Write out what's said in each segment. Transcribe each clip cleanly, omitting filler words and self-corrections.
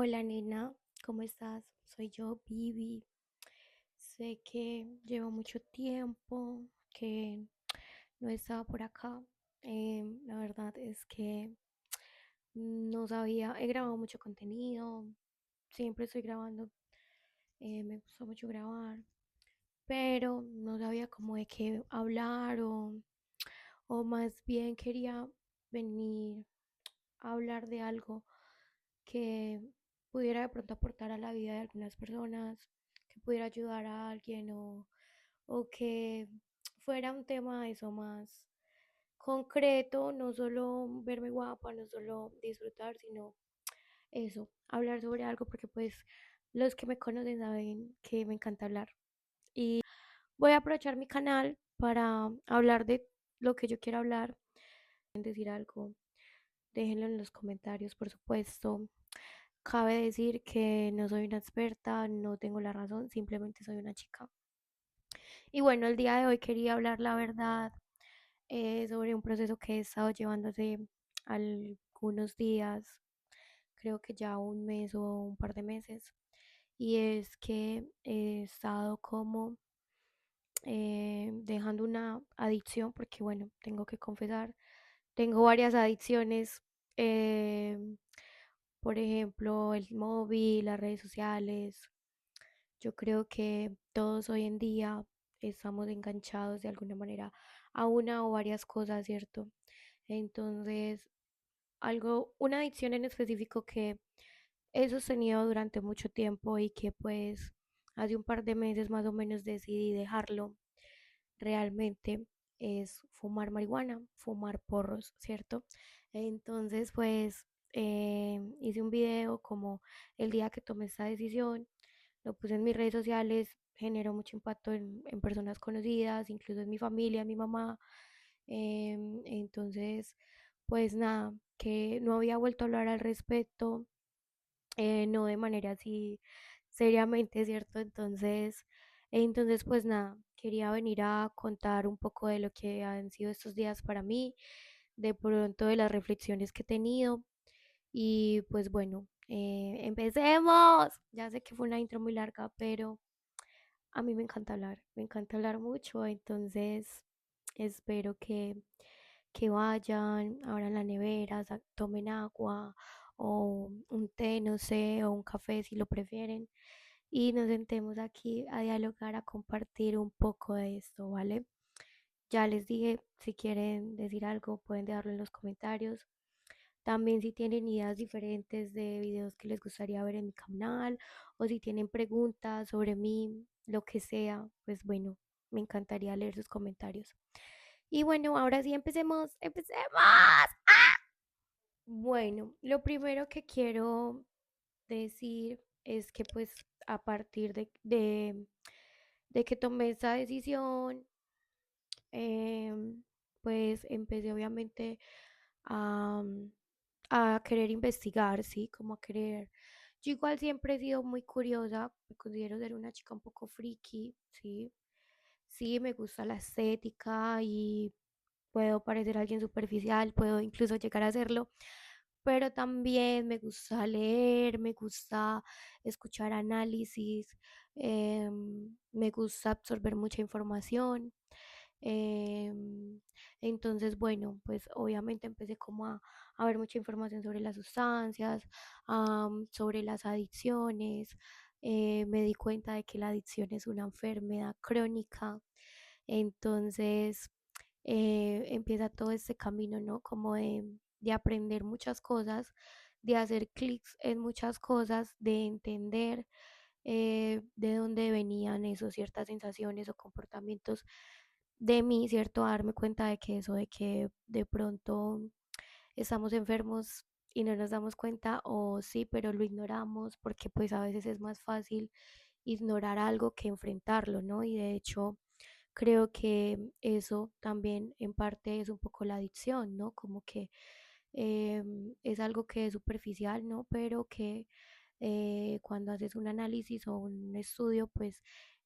Hola nena, ¿cómo estás? Soy yo, Vivi. Sé que llevo mucho tiempo que no estaba por acá. La verdad es que no sabía, he grabado mucho contenido, siempre estoy grabando, me gusta mucho grabar, pero no sabía cómo de qué hablar o más bien quería venir a hablar de algo que pudiera de pronto aportar a la vida de algunas personas, que pudiera ayudar a alguien o que fuera un tema eso más concreto, no solo verme guapa, no solo disfrutar, sino eso, hablar sobre algo porque pues los que me conocen saben que me encanta hablar. Voy a aprovechar mi canal para hablar de lo que yo quiera hablar, decir algo, déjenlo en los comentarios, por supuesto. Cabe decir que no soy una experta, no tengo la razón, simplemente soy una chica. Y bueno, el día de hoy quería hablar la verdad sobre un proceso que he estado llevando hace algunos días, creo que ya un mes o un par de meses. Y es que he estado como dejando una adicción, porque bueno, tengo que confesar, tengo varias adicciones. em, por ejemplo, el móvil, las redes sociales. Yo creo que todos hoy en día estamos enganchados de alguna manera a una o varias cosas, ¿cierto? Entonces, una adicción en específico que he sostenido durante mucho tiempo y que pues hace un par de meses más o menos decidí dejarlo realmente es fumar marihuana, fumar porros, ¿cierto? Entonces, pues hice un video como el día que tomé esta decisión, lo puse en mis redes sociales, generó mucho impacto en personas conocidas, incluso en mi familia, en mi mamá. Entonces, pues nada, que no había vuelto a hablar al respecto, no de manera así seriamente, ¿cierto? Entonces, pues nada, quería venir a contar un poco de lo que han sido estos días para mí, de pronto de las reflexiones que he tenido y pues bueno, empecemos. Ya sé que fue una intro muy larga, pero a mí me encanta hablar mucho, entonces espero que vayan, abran la nevera, tomen agua o un té, no sé, o un café si lo prefieren, y nos sentemos aquí a dialogar, a compartir un poco de esto, ¿vale? Ya les dije, si quieren decir algo, pueden dejarlo en los comentarios. También si tienen ideas diferentes de videos que les gustaría ver en mi canal o si tienen preguntas sobre mí, lo que sea, pues bueno, me encantaría leer sus comentarios. Y bueno, ahora sí empecemos, empecemos. Bueno, lo primero que quiero decir es que pues a partir de que tomé esa decisión, pues empecé obviamente a, a querer investigar, ¿sí? Como a querer. Yo igual siempre he sido muy curiosa, me considero ser una chica un poco friki, ¿sí? Sí, me gusta la estética y puedo parecer alguien superficial, puedo incluso llegar a serlo, pero también me gusta leer, me gusta escuchar análisis, me gusta absorber mucha información. em, entonces, bueno, pues obviamente empecé como a ver mucha información sobre las sustancias, sobre las adicciones. Me di cuenta de que la adicción es una enfermedad crónica. Entonces, empieza todo este camino, ¿no? Como de aprender muchas cosas, de hacer clics en muchas cosas, de entender de dónde venían esos ciertas sensaciones o comportamientos de mí, ¿cierto? A darme cuenta de que eso, de que de pronto estamos enfermos y no nos damos cuenta, o sí, pero lo ignoramos porque pues a veces es más fácil ignorar algo que enfrentarlo, ¿no? Y de hecho creo que eso también en parte es un poco la adicción, ¿no? Como que es algo que es superficial, ¿no? Pero que cuando haces un análisis o un estudio, pues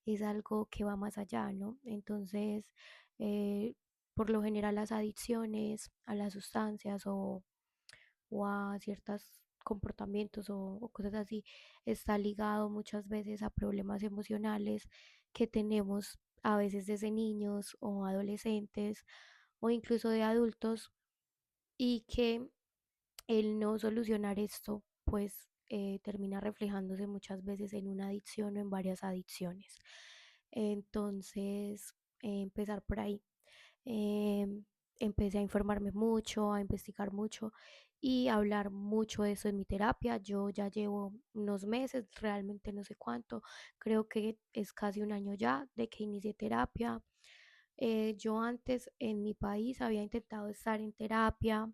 es algo que va más allá, ¿no? Entonces, por lo general las adicciones a las sustancias o a ciertas comportamientos o cosas así, está ligado muchas veces a problemas emocionales que tenemos a veces desde niños o adolescentes o incluso de adultos y que el no solucionar esto pues termina reflejándose muchas veces en una adicción o en varias adicciones. Entonces, empezar por ahí. Em, Empecé a informarme mucho, a investigar mucho y a hablar mucho de eso en mi terapia. Yo ya llevo unos meses, realmente no sé cuánto, creo que es casi un año ya de que inicié terapia. Yo antes en mi país había intentado estar en terapia,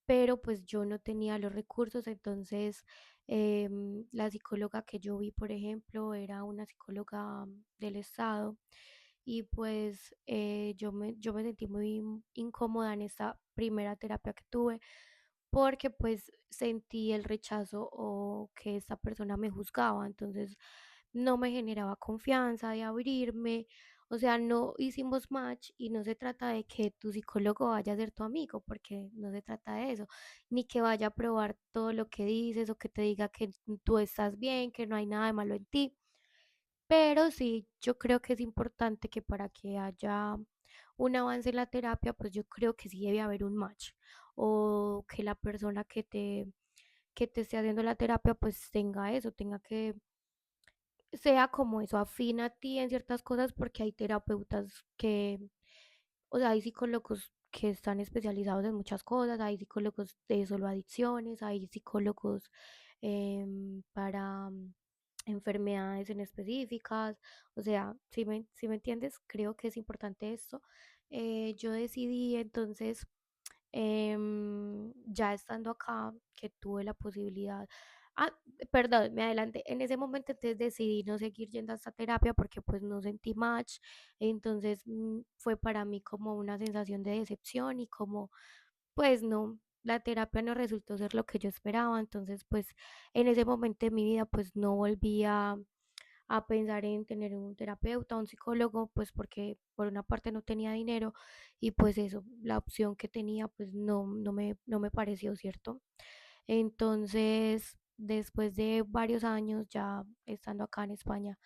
pero pues yo no tenía los recursos, entonces la psicóloga que yo vi, por ejemplo, era una psicóloga del estado y pues yo me sentí muy incómoda en esta primera terapia que tuve porque pues sentí el rechazo o que esta persona me juzgaba, entonces no me generaba confianza de abrirme, o sea, no hicimos match y no se trata de que tu psicólogo vaya a ser tu amigo, porque no se trata de eso, ni que vaya a probar todo lo que dices o que te diga que tú estás bien, que no hay nada de malo en ti. Pero sí, yo creo que es importante que para que haya un avance en la terapia, pues yo creo que sí debe haber un match o que la persona que te esté haciendo la terapia pues tenga eso, tenga que sea como eso, afina a ti en ciertas cosas porque hay terapeutas que, o sea, hay psicólogos que están especializados en muchas cosas, hay psicólogos de solo adicciones, hay psicólogos para enfermedades en específicas, o sea, si me entiendes, creo que es importante esto. Yo decidí entonces ya estando acá, que tuve la posibilidad. Ah, perdón, me adelanté. En ese momento entonces decidí no seguir yendo a esta terapia porque pues no sentí match. Entonces fue para mí como una sensación de decepción y como pues no, la terapia no resultó ser lo que yo esperaba. Entonces pues en ese momento de mi vida pues no volví a pensar en tener un terapeuta, un psicólogo, pues porque por una parte no tenía dinero y pues eso, la opción que tenía pues no me pareció cierto. Entonces, después de varios años ya estando acá en España,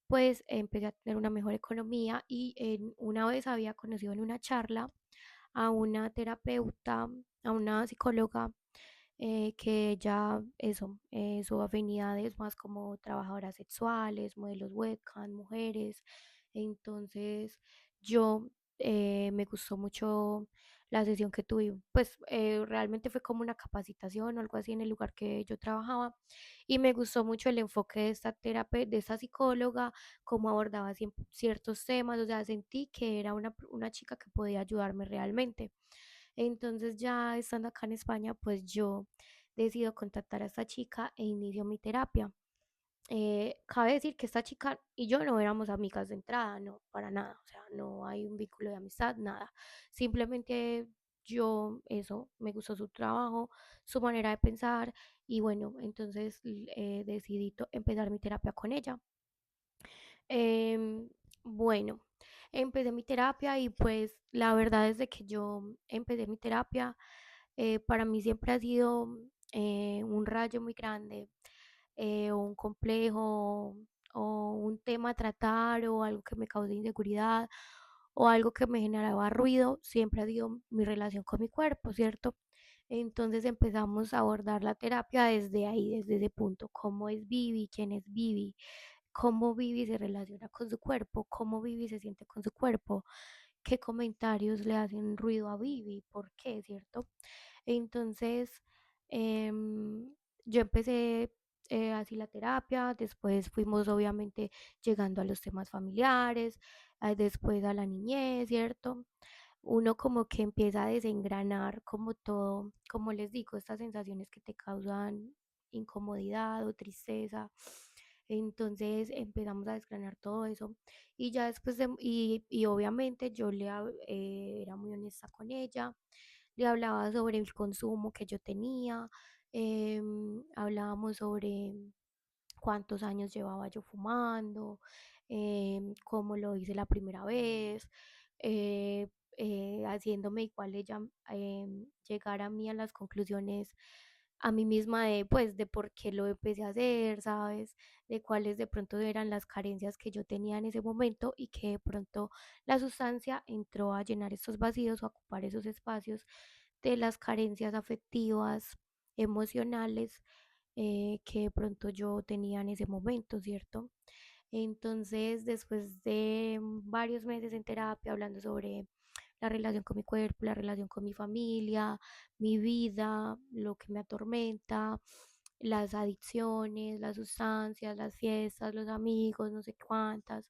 pues empecé a tener una mejor economía y una vez había conocido en una charla a una terapeuta, a una psicóloga que ella, eso, su afinidad es más como trabajadoras sexuales, modelos webcam, mujeres. Entonces, yo me gustó mucho la sesión que tuve, pues realmente fue como una capacitación o algo así en el lugar que yo trabajaba y me gustó mucho el enfoque de esta terapia, de esta psicóloga, cómo abordaba ciertos temas, o sea, sentí que era una chica que podía ayudarme realmente. Entonces ya estando acá en España, pues yo decido contactar a esta chica e inicio mi terapia. Cabe decir que esta chica y yo no éramos amigas de entrada, no, para nada, o sea, no hay un vínculo de amistad, nada. Simplemente yo, eso, me gustó su trabajo, su manera de pensar y bueno, entonces decidí empezar mi terapia con ella. Em, bueno, empecé mi terapia y pues la verdad es de que yo empecé mi terapia, para mí siempre ha sido un rayo muy grande, o un complejo o un tema a tratar o algo que me cause inseguridad o algo que me generaba ruido, siempre ha sido mi relación con mi cuerpo, ¿cierto? Entonces empezamos a abordar la terapia desde ahí, desde ese punto, cómo es Vivi, quién es Vivi, cómo Vivi se relaciona con su cuerpo, cómo Vivi se siente con su cuerpo, qué comentarios le hacen ruido a Vivi, por qué, ¿cierto? Entonces, em, yo empecé así la terapia, después fuimos obviamente llegando a los temas familiares, después a la niñez, ¿cierto? Uno como que empieza a desengranar como todo, como les digo, estas sensaciones que te causan incomodidad o tristeza. Entonces empezamos a desgranar todo eso y ya después y obviamente yo era muy honesta con ella, le hablaba sobre el consumo que yo tenía, hablábamos sobre cuántos años llevaba yo fumando, cómo lo hice la primera vez, eh, haciéndome igual ella llegar a mí a las conclusiones a mí misma de, pues, de por qué lo empecé a hacer, ¿sabes? De cuáles de pronto eran las carencias que yo tenía en ese momento y que de pronto la sustancia entró a llenar estos vacíos o a ocupar esos espacios de las carencias afectivas, emocionales, que de pronto yo tenía en ese momento, ¿cierto? Entonces, después de varios meses en terapia hablando sobre la relación con mi cuerpo, la relación con mi familia, mi vida, lo que me atormenta, las adicciones, las sustancias, las fiestas, los amigos, no sé cuántas.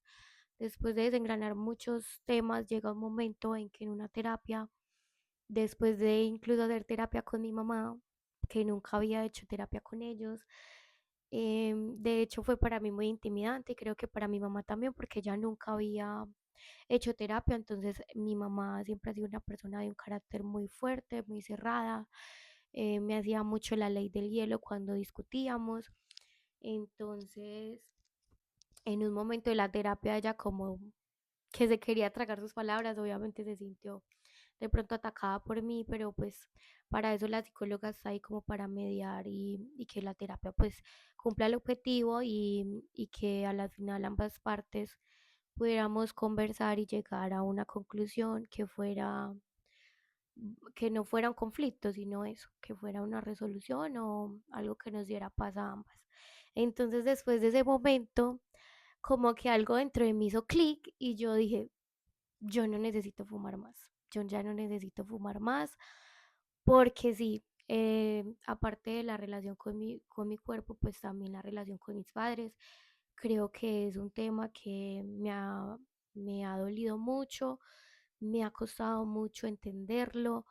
Después de desengranar muchos temas, llega un momento en que en una terapia, después de incluso hacer terapia con mi mamá, que nunca había hecho terapia con ellos, de hecho fue para mí muy intimidante y creo que para mi mamá también, porque ella nunca había hecho terapia, entonces mi mamá siempre ha sido una persona de un carácter muy fuerte, muy cerrada, me hacía mucho la ley del hielo cuando discutíamos, entonces en un momento de la terapia ella como que se quería tragar sus palabras, obviamente se sintió de pronto atacada por mí, pero pues para eso la psicóloga está ahí como para mediar y que la terapia pues cumpla el objetivo y que a la final ambas partes pudiéramos conversar y llegar a una conclusión que fuera, que no fuera un conflicto, sino eso, que fuera una resolución o algo que nos diera paz a ambas. Entonces después de ese momento, como que algo dentro de mí hizo clic y yo dije, yo no necesito fumar más, yo ya no necesito fumar más, porque sí, aparte de la relación con mi cuerpo, pues también la relación con mis padres, creo que es un tema que me ha dolido mucho, me ha costado mucho entenderlo,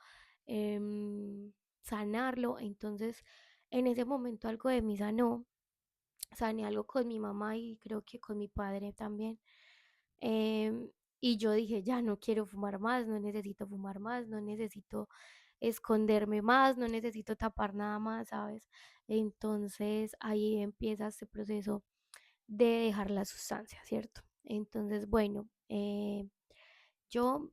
sanarlo, entonces en ese momento algo de mí sanó, sané algo con mi mamá y creo que con mi padre también. Em, y yo dije, ya no quiero fumar más, no necesito fumar más, no necesito esconderme más, no necesito tapar nada más, ¿sabes? Entonces ahí empieza este proceso de dejar la sustancia, ¿cierto? Entonces, bueno, yo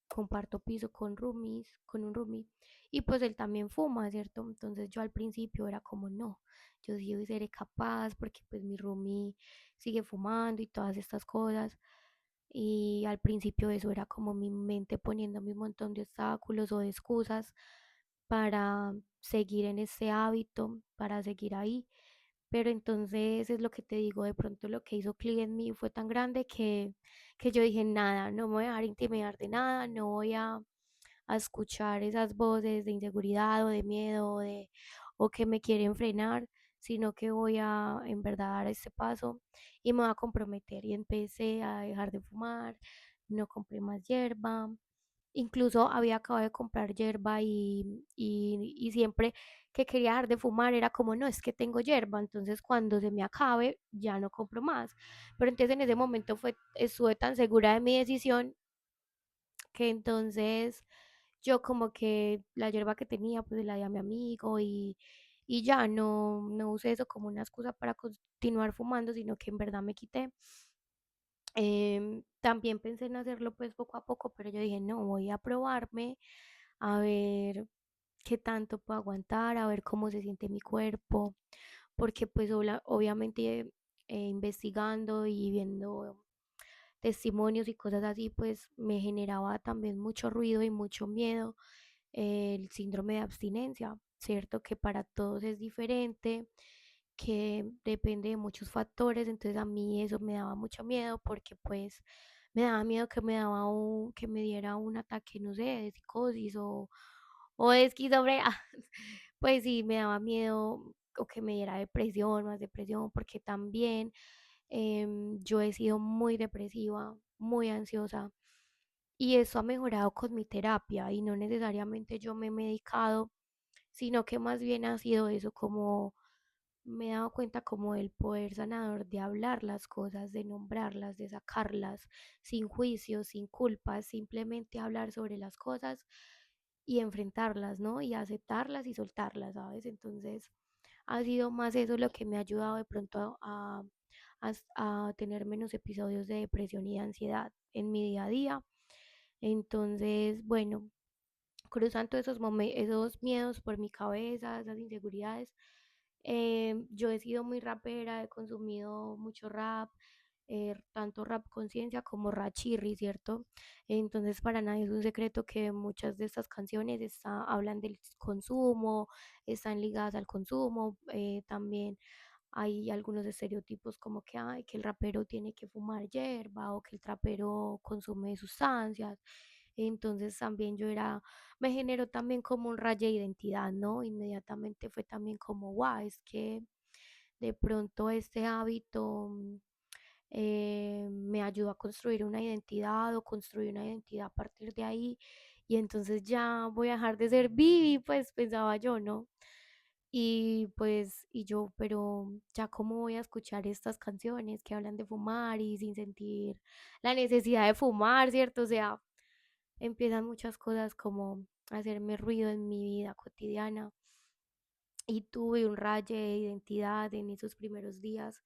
comparto piso con roomies, con un roomie, y pues él también fuma, ¿cierto? Entonces yo al principio era como, no, yo sí seré capaz porque pues mi roomie sigue fumando y todas estas cosas. Y al principio eso era como mi mente poniéndome un montón de obstáculos o de excusas para seguir en ese hábito, para seguir ahí. Pero entonces es lo que te digo, de pronto lo que hizo clic en mí fue tan grande que yo dije, nada, no me voy a dejar intimidar de nada, no voy a escuchar esas voces de inseguridad o de miedo o que me quieren frenar, sino que voy a en verdad dar este paso y me voy a comprometer. Y empecé a dejar de fumar, no compré más hierba, incluso había acabado de comprar hierba y siempre que quería dejar de fumar era como, no, es que tengo hierba, entonces cuando se me acabe ya no compro más. Pero entonces en ese momento estuve tan segura de mi decisión que entonces yo como que la hierba que tenía pues la di a mi amigo y ya no usé eso como una excusa para continuar fumando, sino que en verdad me quité. También pensé en hacerlo pues poco a poco, pero yo dije, no, voy a probarme, a ver qué tanto puedo aguantar, a ver cómo se siente mi cuerpo, porque pues obviamente investigando y viendo testimonios y cosas así, pues me generaba también mucho ruido y mucho miedo el síndrome de abstinencia, ¿cierto? Que para todos es diferente, que depende de muchos factores, entonces a mí eso me daba mucho miedo porque pues me daba miedo que que me diera un ataque, no sé, de psicosis o de esquizofrenia, pues sí, me daba miedo o que me diera depresión, más depresión, porque también yo he sido muy depresiva, muy ansiosa y eso ha mejorado con mi terapia y no necesariamente yo me he medicado, sino que más bien ha sido eso, como me he dado cuenta como el poder sanador de hablar las cosas, de nombrarlas, de sacarlas sin juicio, sin culpas, simplemente hablar sobre las cosas y enfrentarlas, ¿no? Y aceptarlas y soltarlas, ¿sabes? Entonces ha sido más eso lo que me ha ayudado de pronto a tener menos episodios de depresión y de ansiedad en mi día a día. Entonces, bueno, cruzan todos esos miedos por mi cabeza, esas inseguridades. Yo he sido muy rapera, he consumido mucho rap, tanto rap conciencia como rachirri, ¿cierto? Entonces para nadie es un secreto que muchas de estas canciones hablan del consumo, están ligadas al consumo, también hay algunos estereotipos como que, ay, que el rapero tiene que fumar hierba o que el trapero consume sustancias. Entonces también me generó también como un rayo de identidad, ¿no? Inmediatamente fue también como, wow, es que de pronto este hábito me ayudó a construir una identidad o construir una identidad a partir de ahí y entonces ya voy a dejar de ser Vivi, pues pensaba yo, ¿no? Y pues, y yo, pero ya cómo voy a escuchar estas canciones que hablan de fumar y sin sentir la necesidad de fumar, ¿cierto? O sea, empiezan muchas cosas como a hacerme ruido en mi vida cotidiana y tuve un raye de identidad en esos primeros días.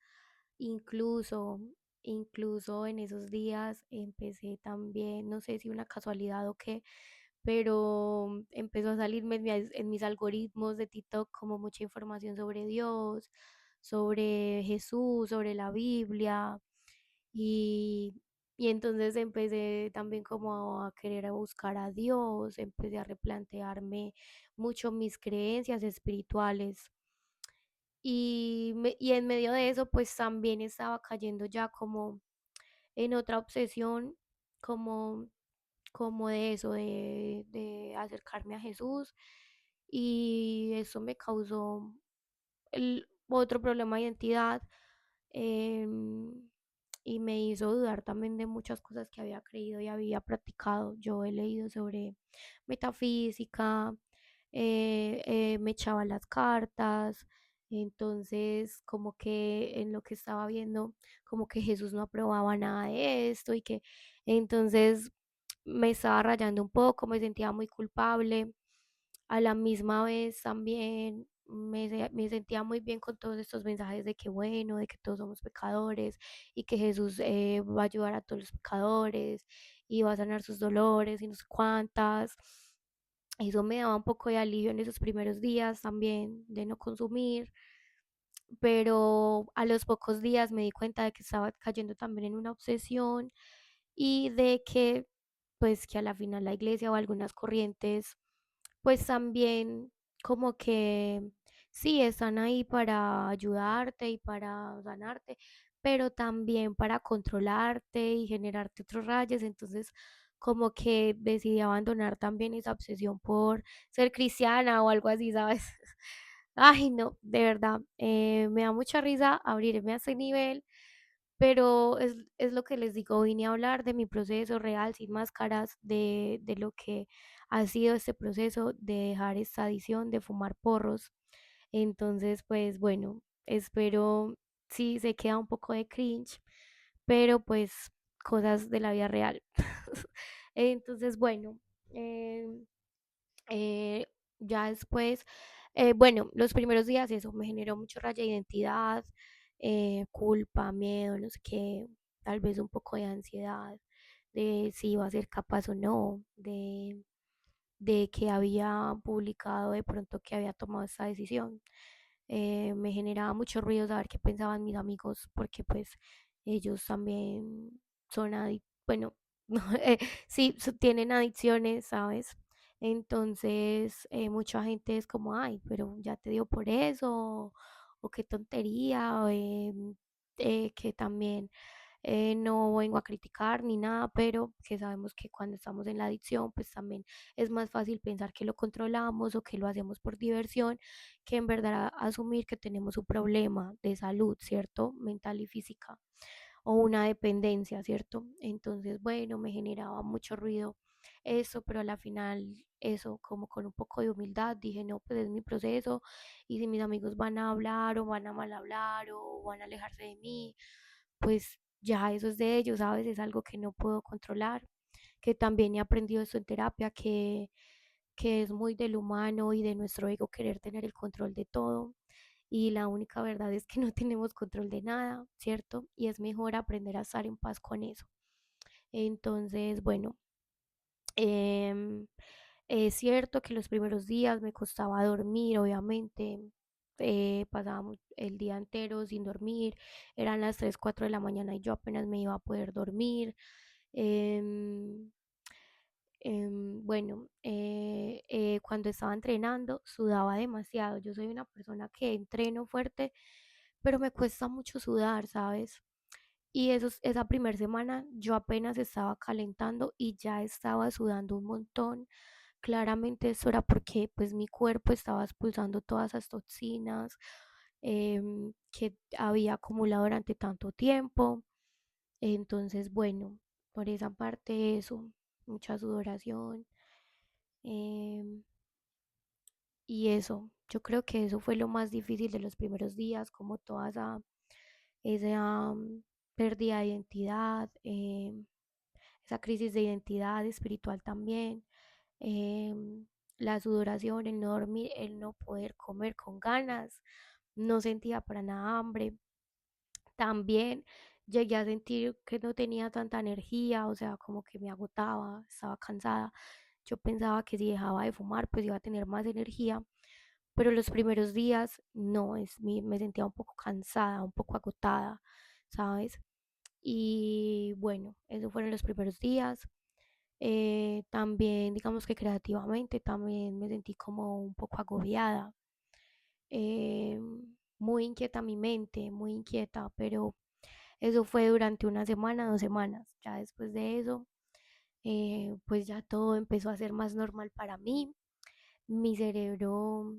Incluso, incluso en esos días empecé también, no sé si una casualidad o qué, pero empezó a salirme en mis algoritmos de TikTok como mucha información sobre Dios, sobre Jesús, sobre la Biblia y, y entonces empecé también como a querer a buscar a Dios, empecé a replantearme mucho mis creencias espirituales y en medio de eso pues también estaba cayendo ya como en otra obsesión, como como de eso, de acercarme a Jesús y eso me causó otro problema de identidad em, y me hizo dudar también de muchas cosas que había creído y había practicado. Yo he leído sobre metafísica, me echaba las cartas, entonces como que en lo que estaba viendo, como que Jesús no aprobaba nada de esto y que entonces me estaba rayando un poco, me sentía muy culpable. A la misma vez también me sentía muy bien con todos estos mensajes de que bueno, de que todos somos pecadores y que Jesús va a ayudar a todos los pecadores y va a sanar sus dolores y no sé cuántas. Eso me daba un poco de alivio en esos primeros días también de no consumir, pero a los pocos días me di cuenta de que estaba cayendo también en una obsesión y de que pues que a la final la iglesia o algunas corrientes pues también como que sí están ahí para ayudarte y para sanarte, pero también para controlarte y generarte otros rayos. Entonces, como que decidí abandonar también esa obsesión por ser cristiana o algo así, ¿sabes? Ay, no, de verdad, me da mucha risa abrirme a ese nivel, pero es lo que les digo, vine a hablar de mi proceso real, sin máscaras, de lo que ha sido este proceso de dejar esta adicción, de fumar porros. Entonces, pues bueno, espero, sí, se queda un poco de cringe, pero pues cosas de la vida real. Entonces, bueno, em, eh, ya después, bueno, los primeros días eso me generó mucho raya de identidad, culpa, miedo, no sé qué, tal vez un poco de ansiedad de si iba a ser capaz o no, de que había publicado de pronto que había tomado esta decisión. Me generaba mucho ruido saber qué pensaban mis amigos porque pues ellos también son bueno, sí, tienen adicciones, ¿sabes? Entonces, mucha gente es como, ay, pero ya te dio por eso, o qué tontería, o, que también no vengo a criticar ni nada, pero que sabemos que cuando estamos en la adicción, pues también es más fácil pensar que lo controlamos o que lo hacemos por diversión, que en verdad asumir que tenemos un problema de salud, ¿cierto? Mental y física, o una dependencia, ¿cierto? Entonces, bueno, me generaba mucho ruido eso, pero a la final eso como con un poco de humildad dije, no, pues es mi proceso y si mis amigos van a hablar o van a mal hablar o van a alejarse de mí, pues ya eso es de ellos, ¿sabes? Es algo que no puedo controlar, que también he aprendido esto en terapia, que es muy del humano y de nuestro ego querer tener el control de todo. Y la única verdad es que no tenemos control de nada, ¿cierto? Y es mejor aprender a estar en paz con eso. Entonces, bueno, em, Es cierto que los primeros días me costaba dormir, obviamente, pasaba el día entero sin dormir, eran las 3 4 de la mañana y yo apenas me iba a poder dormir. Em, bueno, cuando estaba entrenando sudaba demasiado. Yo soy una persona que entreno fuerte, pero me cuesta mucho sudar, ¿sabes? Y esa primera semana yo apenas estaba calentando y ya estaba sudando un montón. Claramente eso era porque pues mi cuerpo estaba expulsando todas esas toxinas que había acumulado durante tanto tiempo. Entonces, bueno, por esa parte eso, mucha sudoración. em, y eso, yo creo que eso fue lo más difícil de los primeros días, como toda esa pérdida de identidad, esa crisis de identidad espiritual también, la sudoración, el no dormir, el no poder comer con ganas, no sentía para nada hambre. También llegué a sentir que no tenía tanta energía, o sea, como que me agotaba, estaba cansada. Yo pensaba que si dejaba de fumar, pues iba a tener más energía, pero los primeros días no, me sentía un poco cansada, un poco agotada, ¿sabes? Y bueno, esos fueron los primeros días. También, digamos que creativamente, también me sentí como un poco agobiada, eh, muy inquieta mi mente, muy inquieta, pero eso fue durante una semana, 2 semanas. Ya después de eso, pues ya todo empezó a ser más normal para mí. Mi cerebro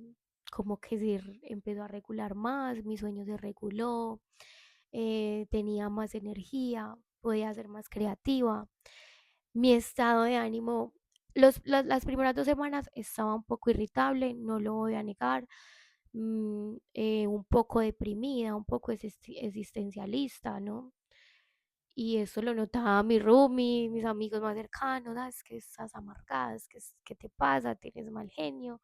como que empezó a regular más, mi sueño se reguló, tenía más energía, podía ser más creativa. Mi estado de ánimo, las primeras 2 semanas estaba un poco irritable, no lo voy a negar, un poco deprimida, un poco existencialista, ¿no? Y eso lo notaba mi roomie, mis amigos más cercanos: "Ah, es que estás amargada, ¿qué te pasa? Tienes mal genio".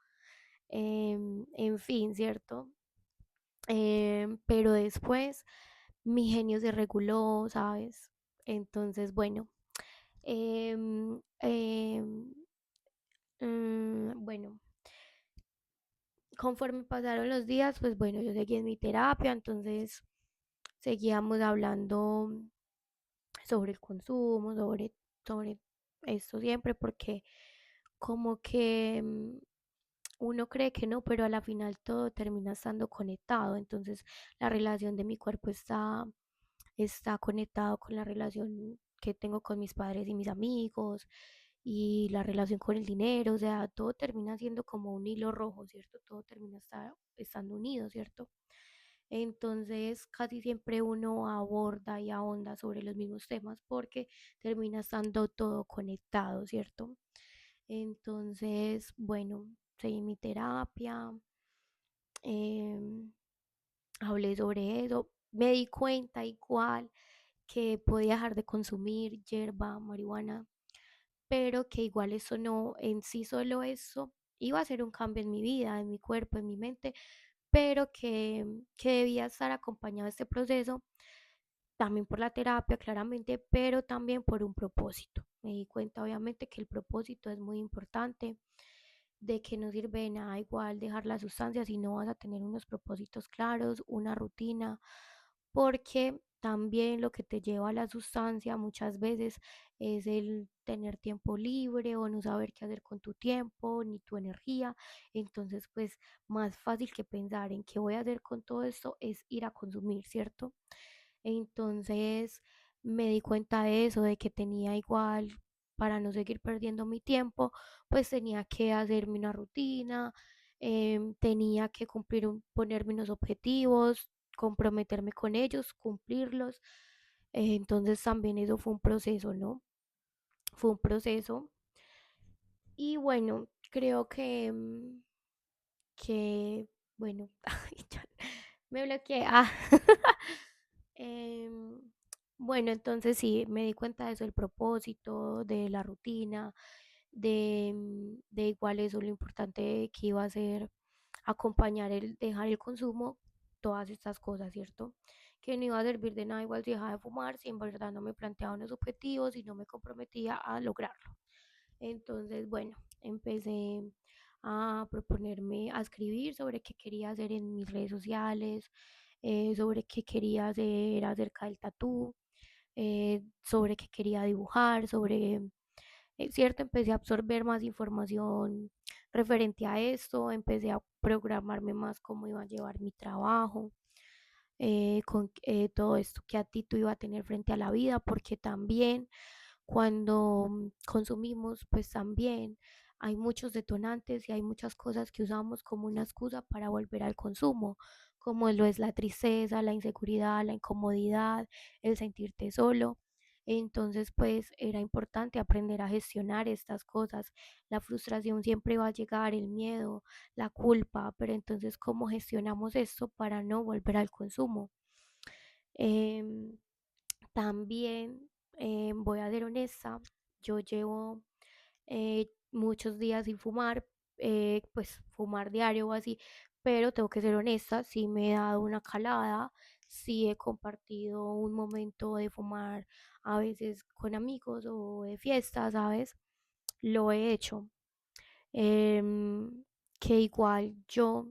En fin, ¿cierto? Pero después mi genio se reguló, ¿sabes? Entonces, bueno, em, em, bueno, conforme pasaron los días, pues bueno, yo seguí en mi terapia, entonces seguíamos hablando sobre el consumo, sobre esto siempre, porque como que uno cree que no, pero a la final todo termina estando conectado. Entonces la relación de mi cuerpo está conectado con la relación que tengo con mis padres y mis amigos y la relación con el dinero, o sea, todo termina siendo como un hilo rojo, ¿cierto? Todo termina estando unido, ¿cierto? Entonces casi siempre uno aborda y ahonda sobre los mismos temas porque termina estando todo conectado, ¿cierto? Entonces, bueno, seguí mi terapia, em, hablé sobre eso, me di cuenta igual que podía dejar de consumir hierba, marihuana, pero que igual eso no, en sí solo eso, iba a hacer un cambio en mi vida, en mi cuerpo, en mi mente, pero que debía estar acompañado de este proceso también por la terapia, claramente, pero también por un propósito. Me di cuenta, obviamente, que el propósito es muy importante, de que no sirve de nada igual dejar la sustancia si no vas a tener unos propósitos claros, una rutina, porque también lo que te lleva a la sustancia muchas veces es el tener tiempo libre o no saber qué hacer con tu tiempo ni tu energía. Entonces, pues más fácil que pensar en qué voy a hacer con todo esto es ir a consumir, ¿cierto? Entonces me di cuenta de eso, de que tenía igual, para no seguir perdiendo mi tiempo, pues tenía que hacerme una rutina, tenía que ponerme unos objetivos, comprometerme con ellos, cumplirlos. Entonces también eso fue un proceso, ¿no? Fue un proceso. Y bueno, creo que bueno, ay, ya me bloqueé. Em, bueno, entonces sí, me di cuenta de eso, el propósito, de la rutina, de igual eso, lo importante que iba a ser acompañar dejar el consumo, todas estas cosas, ¿cierto? Que no iba a servir de nada igual si dejaba de fumar, si en verdad no me planteaba unos objetivos y no me comprometía a lograrlo. Entonces, bueno, empecé a proponerme, a escribir sobre qué quería hacer en mis redes sociales, sobre qué quería hacer acerca del tatú, sobre qué quería dibujar, sobre, cierto, empecé a absorber más información referente a esto, empecé a programarme más cómo iba a llevar mi trabajo, con todo esto que actitud iba a tener frente a la vida, porque también cuando consumimos, pues también hay muchos detonantes y hay muchas cosas que usamos como una excusa para volver al consumo, como lo es la tristeza, la inseguridad, la incomodidad, el sentirte solo. Entonces, pues era importante aprender a gestionar estas cosas. La frustración siempre va a llegar, el miedo, la culpa, pero entonces, ¿cómo gestionamos esto para no volver al consumo? Em, También, voy a ser honesta, yo llevo muchos días sin fumar, pues fumar diario o así, pero tengo que ser honesta, sí me he dado una calada, sí he compartido un momento de fumar a veces con amigos o de fiesta, ¿sabes? Lo he hecho. Em, que igual yo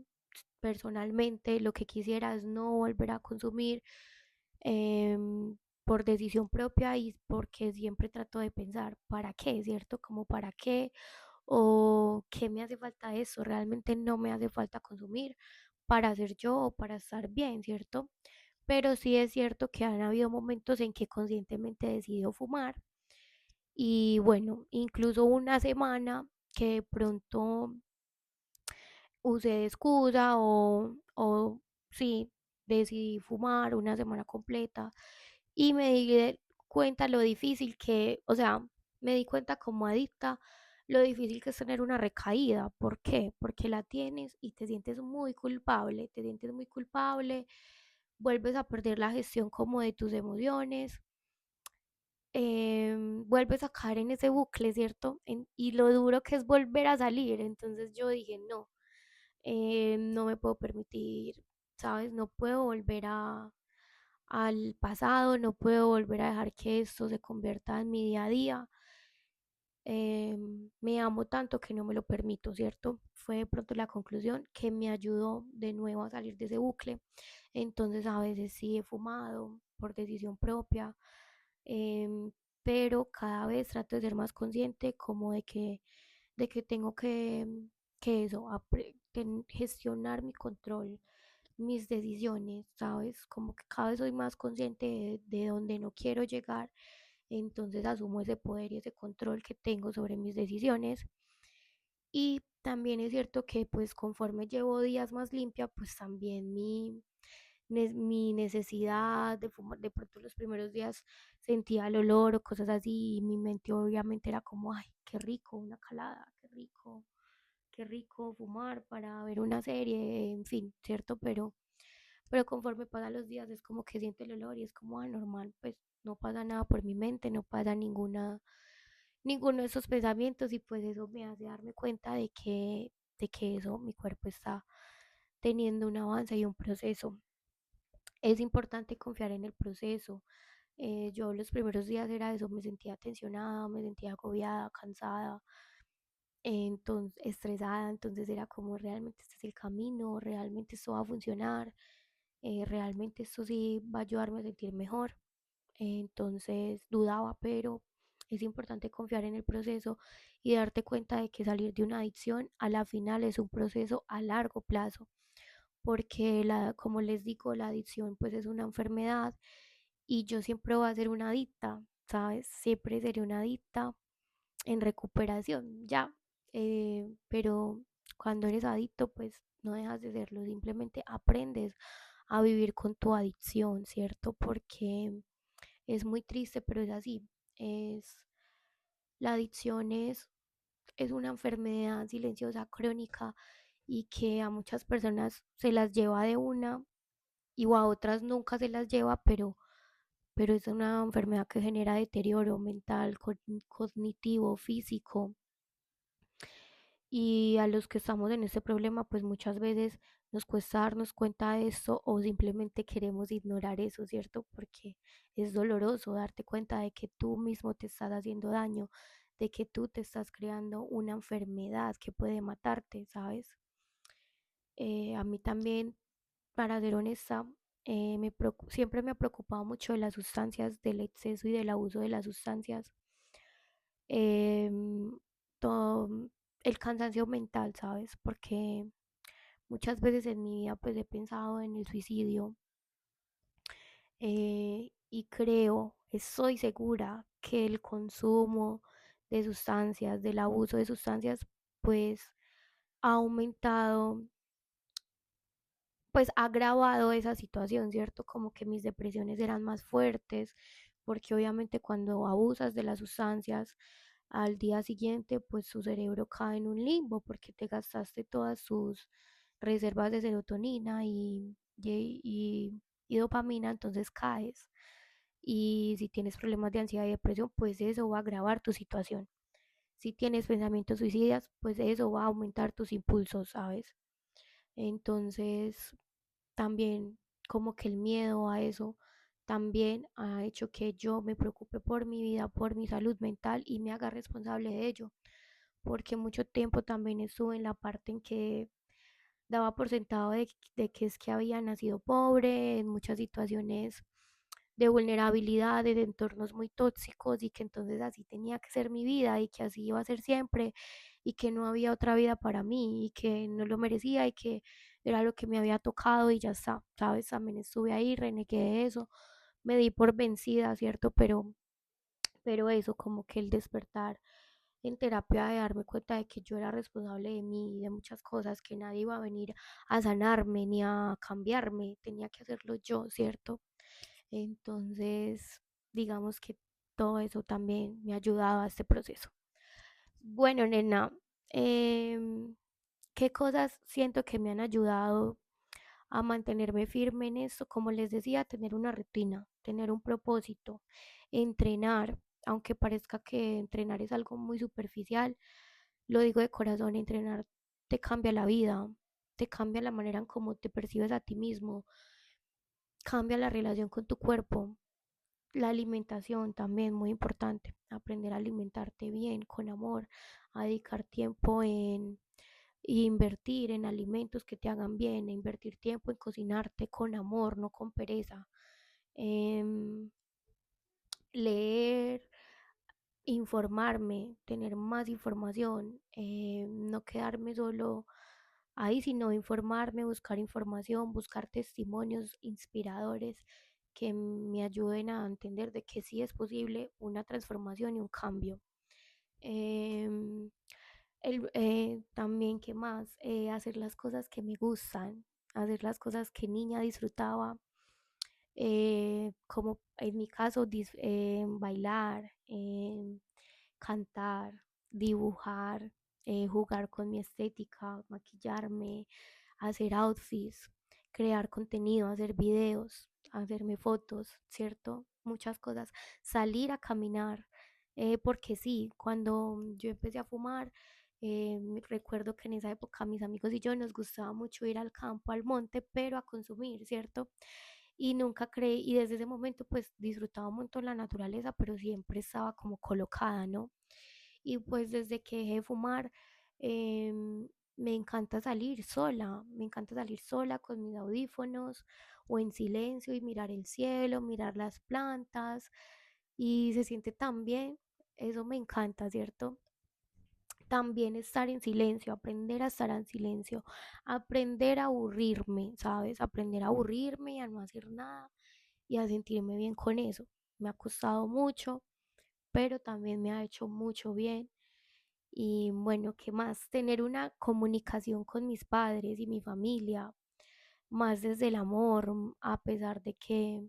personalmente lo que quisiera es no volver a consumir, por decisión propia y porque siempre trato de pensar, ¿para qué? ¿Cierto? Como para qué o qué me hace falta eso, realmente no me hace falta consumir para ser yo o para estar bien, ¿cierto? Pero sí es cierto que han habido momentos en que conscientemente he decidido fumar y bueno, incluso una semana que de pronto usé de excusa o sí, decidí fumar una semana completa y me di cuenta lo difícil que, o sea, me di cuenta como adicta lo difícil que es tener una recaída. ¿Por qué? Porque la tienes y te sientes muy culpable, te sientes muy culpable, vuelves a perder la gestión como de tus emociones, vuelves a caer en ese bucle, ¿cierto? Y lo duro que es volver a salir. Entonces yo dije, no, no me puedo permitir, ¿sabes? No puedo volver al pasado, no puedo volver a dejar que esto se convierta en mi día a día. Me amo tanto que no me lo permito, ¿cierto? Fue de pronto la conclusión que me ayudó de nuevo a salir de ese bucle. Entonces a veces sí he fumado por decisión propia, em, pero cada vez trato de ser más consciente como de que tengo que eso, gestionar mi control, mis decisiones, ¿sabes? Como que cada vez soy más consciente de dónde no quiero llegar, entonces asumo ese poder y ese control que tengo sobre mis decisiones. Y también es cierto que pues conforme llevo días más limpia, pues también mi necesidad de fumar, de pronto los primeros días sentía el olor o cosas así y mi mente obviamente era como, ay, qué rico, una calada, qué rico fumar para ver una serie, en fin, ¿cierto? Pero conforme pasan los días es como que siente el olor y es como normal, pues no pasa nada por mi mente, no pasa ninguno de esos pensamientos y pues eso me hace darme cuenta de que eso, mi cuerpo está teniendo un avance y un proceso. Es importante confiar en el proceso. Yo los primeros días era eso, me sentía tensionada, me sentía agobiada, cansada, entonces estresada, entonces era como realmente este es el camino, realmente esto va a funcionar, realmente esto sí va a ayudarme a sentir mejor. Entonces dudaba, pero es importante confiar en el proceso y darte cuenta de que salir de una adicción a la final es un proceso a largo plazo, porque como les digo, la adicción pues es una enfermedad y yo siempre voy a ser una adicta, ¿sabes? Siempre seré una adicta en recuperación, ya. Pero cuando eres adicto, pues no dejas de serlo, simplemente aprendes a vivir con tu adicción, ¿cierto? Porque es muy triste, pero es así. Es, la adicción es una enfermedad silenciosa, crónica, y que a muchas personas se las lleva de una y a otras nunca se las lleva, pero es una enfermedad que genera deterioro mental, cognitivo, físico. Y a los que estamos en este problema, pues muchas veces nos cuesta darnos cuenta de esto o simplemente queremos ignorar eso, ¿cierto? Porque es doloroso darte cuenta de que tú mismo te estás haciendo daño, de que tú te estás creando una enfermedad que puede matarte, ¿sabes? A mí también, para ser honesta, siempre me ha preocupado mucho de las sustancias, del exceso y del abuso de las sustancias. Em, todo el cansancio mental, ¿sabes? Porque muchas veces en mi vida pues he pensado en el suicidio, y creo, estoy segura que el consumo de sustancias, del abuso de sustancias, pues ha aumentado, pues ha agravado esa situación, ¿cierto? Como que mis depresiones eran más fuertes, porque obviamente cuando abusas de las sustancias, al día siguiente, pues tu cerebro cae en un limbo porque te gastaste todas sus reservas de serotonina y dopamina, entonces caes. Y si tienes problemas de ansiedad y depresión, pues eso va a agravar tu situación. Si tienes pensamientos suicidas, pues eso va a aumentar tus impulsos, ¿sabes? Entonces, también como que el miedo a eso también ha hecho que yo me preocupe por mi vida, por mi salud mental y me haga responsable de ello, porque mucho tiempo también estuve en la parte en que daba por sentado de que es que había nacido pobre, en muchas situaciones de vulnerabilidad, de entornos muy tóxicos y que entonces así tenía que ser mi vida y que así iba a ser siempre y que no había otra vida para mí y que no lo merecía y que era lo que me había tocado y ya está, ¿sabes? También estuve ahí, renegué de eso, me di por vencida, ¿cierto? Pero eso, como que el despertar en terapia de darme cuenta de que yo era responsable de mí y de muchas cosas, que nadie iba a venir a sanarme ni a cambiarme, tenía que hacerlo yo, ¿cierto? Entonces, digamos que todo eso también me ha ayudado a este proceso. Bueno, nena, em, ¿qué cosas siento que me han ayudado a mantenerme firme en esto? Como les decía, tener una rutina, tener un propósito, entrenar, aunque parezca que entrenar es algo muy superficial, lo digo de corazón, entrenar te cambia la vida, te cambia la manera en cómo te percibes a ti mismo, cambia la relación con tu cuerpo. La alimentación también muy importante, aprender a alimentarte bien, con amor, a dedicar tiempo en invertir en alimentos que te hagan bien, invertir tiempo en cocinarte con amor, no con pereza. Em, Leer, informarme, tener más información, no quedarme solo ahí, sino informarme, buscar información, buscar testimonios inspiradores que me ayuden a entender de que sí es posible una transformación y un cambio. Em, También, ¿qué más? Hacer las cosas que me gustan, hacer las cosas que niña disfrutaba, como en mi caso, bailar, cantar, dibujar, jugar con mi estética, maquillarme, hacer outfits, crear contenido, hacer videos, hacerme fotos, ¿cierto? Muchas cosas, salir a caminar, porque sí, cuando yo empecé a fumar, recuerdo que en esa época mis amigos y yo nos gustaba mucho ir al campo, al monte, pero a consumir, ¿cierto? Y nunca creí, y desde ese momento pues disfrutaba un montón la naturaleza, pero siempre estaba como colocada, ¿no? Y pues desde que dejé de fumar, me encanta salir sola, me encanta salir sola con mis audífonos o en silencio y mirar el cielo, mirar las plantas y se siente tan bien, eso me encanta, ¿cierto? También estar en silencio, aprender a estar en silencio, aprender a aburrirme, ¿sabes? Aprender a aburrirme y a no hacer nada y a sentirme bien con eso. Me ha costado mucho, pero también me ha hecho mucho bien. Y bueno, ¿qué más? Tener una comunicación con mis padres y mi familia, más desde el amor, a pesar de que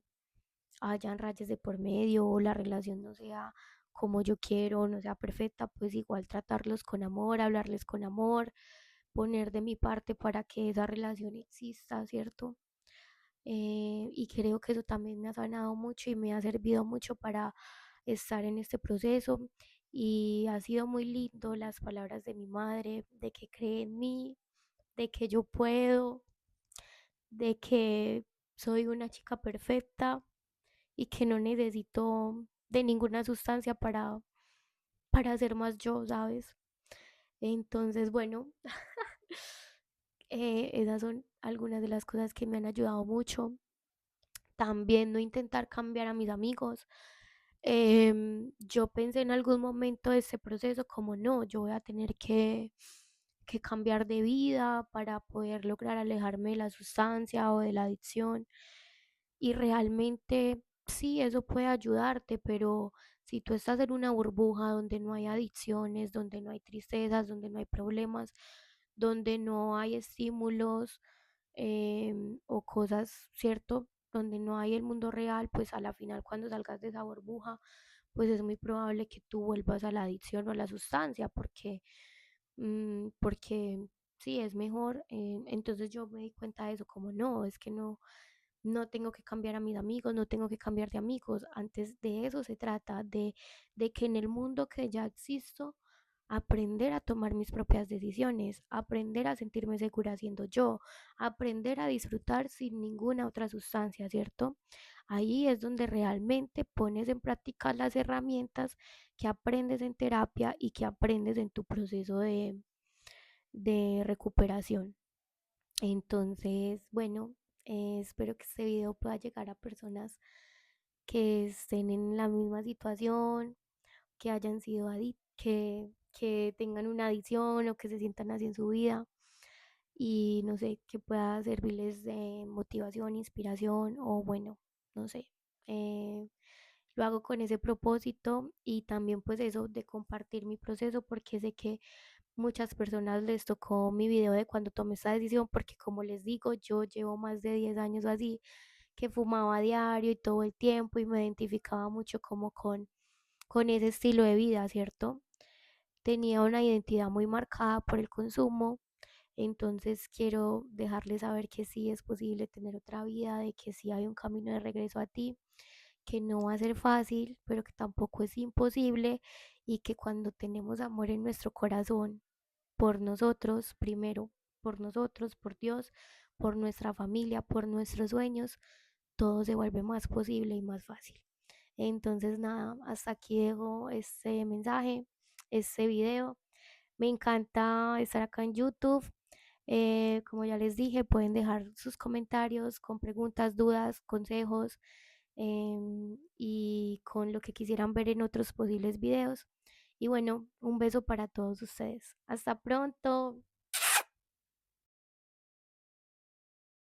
hayan rayas de por medio o la relación no sea como yo quiero, no sea perfecta, pues igual tratarlos con amor, hablarles con amor, poner de mi parte para que esa relación exista, ¿cierto? Y creo que eso también me ha sanado mucho y me ha servido mucho para estar en este proceso. Y ha sido muy lindo las palabras de mi madre, de que cree en mí, de que yo puedo, de que soy una chica perfecta y que no necesito de ninguna sustancia para ser más yo, ¿sabes? Entonces, bueno, esas son algunas de las cosas que me han ayudado mucho. También no intentar cambiar a mis amigos. Yo pensé en algún momento de este proceso como no, yo voy a tener que cambiar de vida para poder lograr alejarme de la sustancia o de la adicción. Y realmente sí, eso puede ayudarte, pero si tú estás en una burbuja donde no hay adicciones, donde no hay tristezas, donde no hay problemas, donde no hay estímulos o cosas, ¿cierto? Donde no hay el mundo real, pues a la final cuando salgas de esa burbuja, pues es muy probable que tú vuelvas a la adicción o a la sustancia, porque sí, es mejor. Entonces yo me di cuenta de eso, como no, es que no tengo que cambiar a mis amigos, no tengo que cambiar de amigos. Antes de eso se trata, de que en el mundo que ya existo, aprender a tomar mis propias decisiones, aprender a sentirme segura siendo yo, aprender a disfrutar sin ninguna otra sustancia, ¿cierto? Ahí es donde realmente pones en práctica las herramientas que aprendes en terapia y que aprendes en tu proceso de recuperación. Entonces, bueno, espero que este video pueda llegar a personas que estén en la misma situación, que hayan sido que tengan una adicción o que se sientan así en su vida y no sé, que pueda servirles de motivación, inspiración o bueno, no sé. eh, lo hago con ese propósito y también pues eso de compartir mi proceso porque sé que muchas personas les tocó mi video de cuando tomé esta decisión porque como les digo, yo llevo más de 10 años así, que fumaba a diario y todo el tiempo y me identificaba mucho como con ese estilo de vida, ¿cierto? Tenía una identidad muy marcada por el consumo, entonces quiero dejarles saber que sí es posible tener otra vida, de que sí hay un camino de regreso a ti, que no va a ser fácil, pero que tampoco es imposible y que cuando tenemos amor en nuestro corazón, por nosotros primero, por nosotros, por Dios, por nuestra familia, por nuestros sueños, todo se vuelve más posible y más fácil. Entonces, nada, hasta aquí dejo este mensaje, este video. Me encanta estar acá en YouTube. Como ya les dije, pueden dejar sus comentarios con preguntas, dudas, consejos y con lo que quisieran ver en otros posibles videos. Y bueno, un beso para todos ustedes. Hasta pronto.